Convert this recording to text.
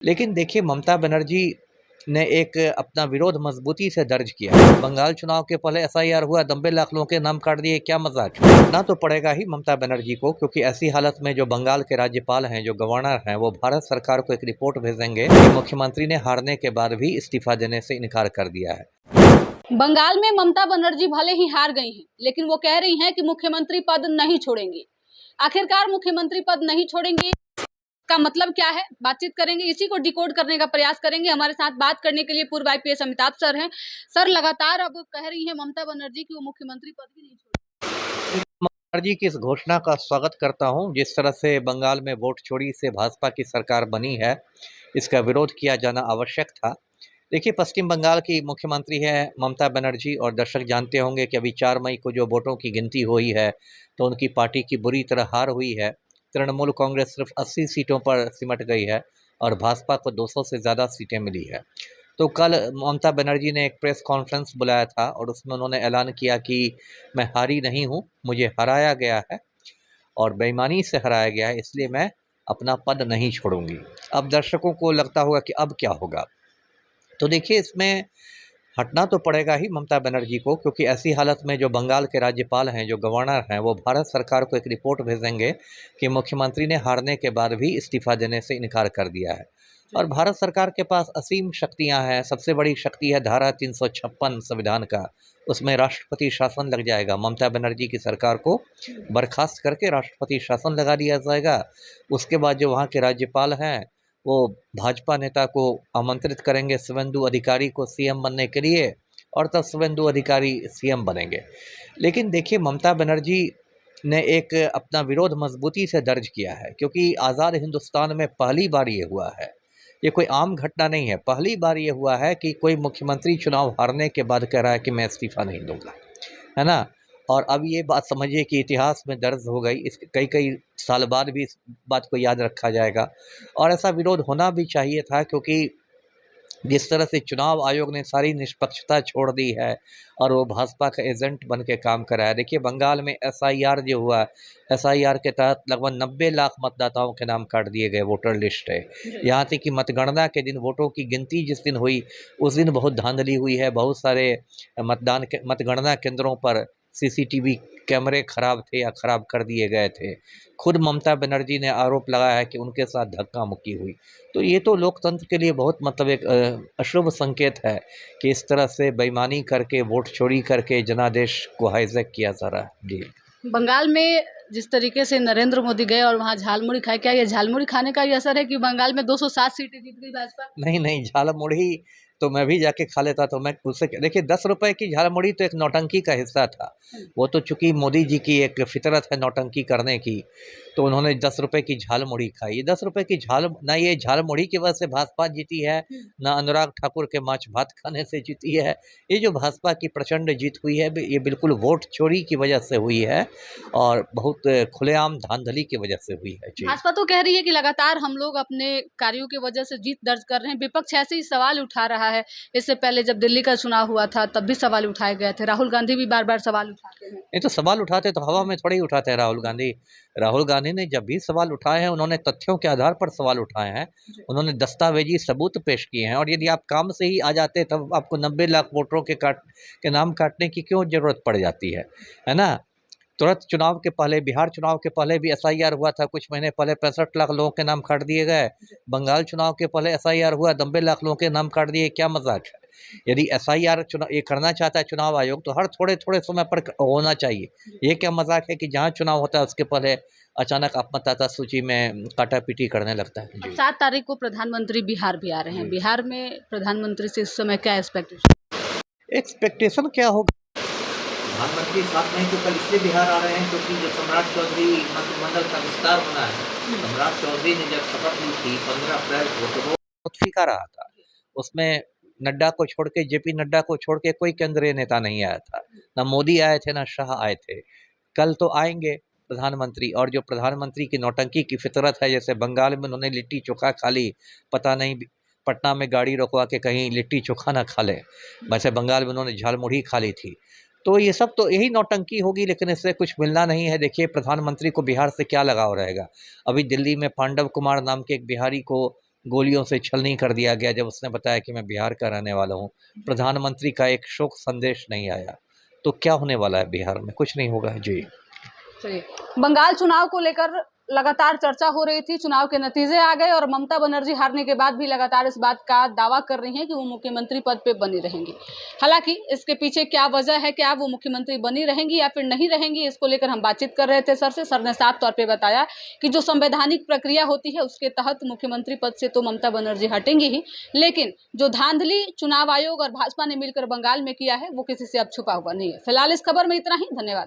लेकिन देखिए ममता बनर्जी ने एक अपना विरोध मजबूती से दर्ज किया। बंगाल चुनाव के पहले एसआईआर हुआ, 90 लाख लोगों के नाम काट दिए, क्या मजाक है। ना तो पड़ेगा ही ममता बनर्जी को, क्योंकि ऐसी हालत में जो बंगाल के राज्यपाल हैं, जो गवर्नर हैं, वो भारत सरकार को एक रिपोर्ट भेजेंगे कि मुख्यमंत्री ने हारने के बाद भी इस्तीफा देने से इनकार कर दिया है। बंगाल में ममता बनर्जी भले ही हार गई हैं, लेकिन वो कह रही हैं कि मुख्यमंत्री पद नहीं छोड़ेंगे। आखिरकार मुख्यमंत्री पद नहीं छोड़ेंगे का मतलब क्या है, बातचीत करेंगे, इसी को डिकोड करने का प्रयास करेंगे। हमारे साथ बात करने के लिए पूर्व आईपीएस अमिताभ सर हैं। सर, लगातार अब कह रही हैं ममता बनर्जी कि वो मुख्यमंत्री पद भी नहीं छोड़ेंगे। बनर्जी की इस घोषणा का स्वागत करता हूं। जिस तरह से बंगाल में वोट चोरी से भाजपा की सरकार बनी है, इसका विरोध किया जाना आवश्यक था। देखिए, पश्चिम बंगाल की मुख्यमंत्री है ममता बनर्जी, और दर्शक जानते होंगे कि अभी 4 मई को जो वोटों की गिनती हुई है, तो उनकी पार्टी की बुरी तरह हार हुई है। तृणमूल कांग्रेस सिर्फ 80 सीटों पर सिमट गई है और भाजपा को 200 से ज़्यादा सीटें मिली है। तो कल ममता बनर्जी ने एक प्रेस कॉन्फ्रेंस बुलाया था और उसमें उन्होंने ऐलान किया कि मैं हारी नहीं हूँ, मुझे हराया गया है और बेईमानी से हराया गया है, इसलिए मैं अपना पद नहीं छोड़ूंगी। अब दर्शकों को लगता होगा कि अब क्या होगा। तो देखिए, इसमें हटना तो पड़ेगा ही ममता बनर्जी को, क्योंकि ऐसी हालत में जो बंगाल के राज्यपाल हैं, जो गवर्नर हैं, वो भारत सरकार को एक रिपोर्ट भेजेंगे कि मुख्यमंत्री ने हारने के बाद भी इस्तीफा देने से इनकार कर दिया है। और भारत सरकार के पास असीम शक्तियां हैं। सबसे बड़ी शक्ति है धारा 356 संविधान का, उसमें राष्ट्रपति शासन लग जाएगा। ममता बनर्जी की सरकार को बर्खास्त करके राष्ट्रपति शासन लगा दिया जाएगा। उसके बाद जो वहाँ के राज्यपाल हैं, वो भाजपा नेता को आमंत्रित करेंगे, शुवेंदु अधिकारी को सीएम बनने के लिए, और तब शुवेंदु अधिकारी सीएम बनेंगे। लेकिन देखिए, ममता बनर्जी ने एक अपना विरोध मजबूती से दर्ज किया है, क्योंकि आज़ाद हिंदुस्तान में पहली बार ये हुआ है। ये कोई आम घटना नहीं है। पहली बार ये हुआ है कि कोई मुख्यमंत्री चुनाव हारने के बाद कह रहा है कि मैं इस्तीफा नहीं दूंगा, है ना। और अब ये बात समझिए कि इतिहास में दर्ज हो गई। इस कई कई साल बाद भी इस बात को याद रखा जाएगा, और ऐसा विरोध होना भी चाहिए था, क्योंकि जिस तरह से चुनाव आयोग ने सारी निष्पक्षता छोड़ दी है और वो भाजपा का एजेंट बन के काम कर रहा है। देखिए, बंगाल में एसआईआर जो हुआ, एसआईआर के तहत लगभग 90 लाख मतदाताओं के नाम काट दिए गए, वोटर लिस्ट है। यहाँ तक कि मतगणना के दिन, वोटों की गिनती जिस दिन हुई, उस दिन बहुत धांधली हुई है। बहुत सारे मतगणना केंद्रों पर सीसीटीवी कैमरे खराब थे या खराब कर दिए गए थे। खुद ममता बनर्जी ने आरोप लगाया है कि उनके साथ धक्का मुक्की हुई। तो ये तो लोकतंत्र के लिए बहुत मतलब एक अशुभ संकेत है कि इस तरह से बेईमानी करके, वोट चोरी करके जनादेश को हाईजैक किया जा रहा है। जी। बंगाल में जिस तरीके से नरेंद्र मोदी गए और वहाँ झालमुड़ी खाए, क्या ये झालमुड़ी खाने का ही असर है कि बंगाल में 207 सीटें जीत गई भाजपा? नहीं, नहीं, झाल मुढ़ी तो मैं भी जाके खा लेता, तो मैं उससे देखिए, 10 रुपए की झाल मुढ़ी तो एक नौटंकी का हिस्सा था। वो तो चूँकि मोदी जी की एक फितरत है नौटंकी करने की, तो उन्होंने 10 रुपए की झाल मुढ़ी खाई। ये 10 रुपए की झाल ना, ये झाल मुढ़ी की वजह से भाजपा जीती है, ना अनुराग ठाकुर के माछ भात खाने से जीती है। ये जो भाजपा की प्रचंड जीत हुई है, ये बिल्कुल वोट चोरी की वजह से हुई है और बहुत खुलेआम धांधली की वजह से हुई है। जी। भाजपा तो कह रही है कि लगातार हम लोग अपने कार्यों की वजह से जीत दर्ज कर रहे हैं। विपक्ष ऐसे ही सवाल उठा रहा है। इससे पहले जब दिल्ली का चुनाव हुआ था, तब भी सवाल उठाए गए थे। राहुल गांधी भी बार बार सवाल उठाते हैं। नहीं, तो सवाल उठाते तो हवा में थोड़ी ही उठाते हैं राहुल गांधी। राहुल गांधी ने जब भी सवाल उठाए हैं, उन्होंने तथ्यों के आधार पर सवाल उठाए हैं। उन्होंने दस्तावेजी सबूत पेश किए हैं, और यदि आप काम से ही आ जाते, तब आपको 90 लाख वोटरों के नाम काटने की क्यों जरूरत पड़ जाती है ना। तुरंत चुनाव के पहले, बिहार चुनाव के पहले भी एसआईआर हुआ था। कुछ महीने पहले 65 लाख लोगों के नाम काट दिए गए। बंगाल चुनाव के पहले एसआईआर हुआ, 90 लाख लोगों के नाम काट दिए, क्या मजाक है। यदि एसआईआर चुनाव ये करना चाहता है चुनाव आयोग, तो हर थोड़े थोड़े समय पर होना चाहिए। ये क्या मजाक है कि जहाँ चुनाव होता है उसके पहले अचानक आप मतदाता सूची में काटापीटी करने लगता है। जी। 7 तारीख को प्रधानमंत्री बिहार भी आ रहे हैं। बिहार में प्रधानमंत्री से इस समय क्या एक्सपेक्टेशन? एक्सपेक्टेशन क्या होगा। प्रधानमंत्री 7 मई को कल इसलिए बिहार आ रहे हैं क्योंकि जो सम्राट चौधरी मंत्रिमंडल का विस्तार होना है, सम्राट चौधरी ने जब शपथ ली थी 15 अप्रैल को, तो वो बहुत फीका रहा था। उसमें नड्डा को छोड़ के, जेपी नड्डा को छोड़ के कोई केंद्रीय नेता नहीं आया था। ना मोदी आए थे, ना शाह आए थे। कल तो आएंगे प्रधानमंत्री, और जो प्रधानमंत्री की नौटंकी की फितरत है, जैसे बंगाल में उन्होंने लिट्टी चोखा खा ली, पता नहीं पटना में गाड़ी रोकवा के कहीं लिट्टी चोखा ना खा लें, वैसे बंगाल में उन्होंने झाल मुढ़ी खा ली थी। तो ये सब तो यही नौटंकी होगी, लेकिन इससे कुछ मिलना नहीं है। देखिए, प्रधानमंत्री को बिहार से क्या लगाव रहेगा। अभी दिल्ली में पांडव कुमार नाम के एक बिहारी को गोलियों से छलनी कर दिया गया जब उसने बताया कि मैं बिहार का रहने वाला हूँ। प्रधानमंत्री का एक शोक संदेश नहीं आया। तो क्या होने वाला है बिहार में? कुछ नहीं होगा। जी। चलिए, बंगाल चुनाव को लेकर लगातार चर्चा हो रही थी, चुनाव के नतीजे आ गए और ममता बनर्जी हारने के बाद भी लगातार इस बात का दावा कर रही हैं कि वो मुख्यमंत्री पद पे बनी रहेंगी। हालांकि इसके पीछे क्या वजह है, क्या वो मुख्यमंत्री बनी रहेंगी या फिर नहीं रहेंगी, इसको लेकर हम बातचीत कर रहे थे सर से। सर ने साफ तौर पे बताया कि जो संवैधानिक प्रक्रिया होती है उसके तहत मुख्यमंत्री पद से तो ममता बनर्जी हटेंगी ही, लेकिन जो धांधली चुनाव आयोग और भाजपा ने मिलकर बंगाल में किया है वो किसी से अब छुपा हुआ नहीं है। फिलहाल इस खबर में इतना ही। धन्यवाद।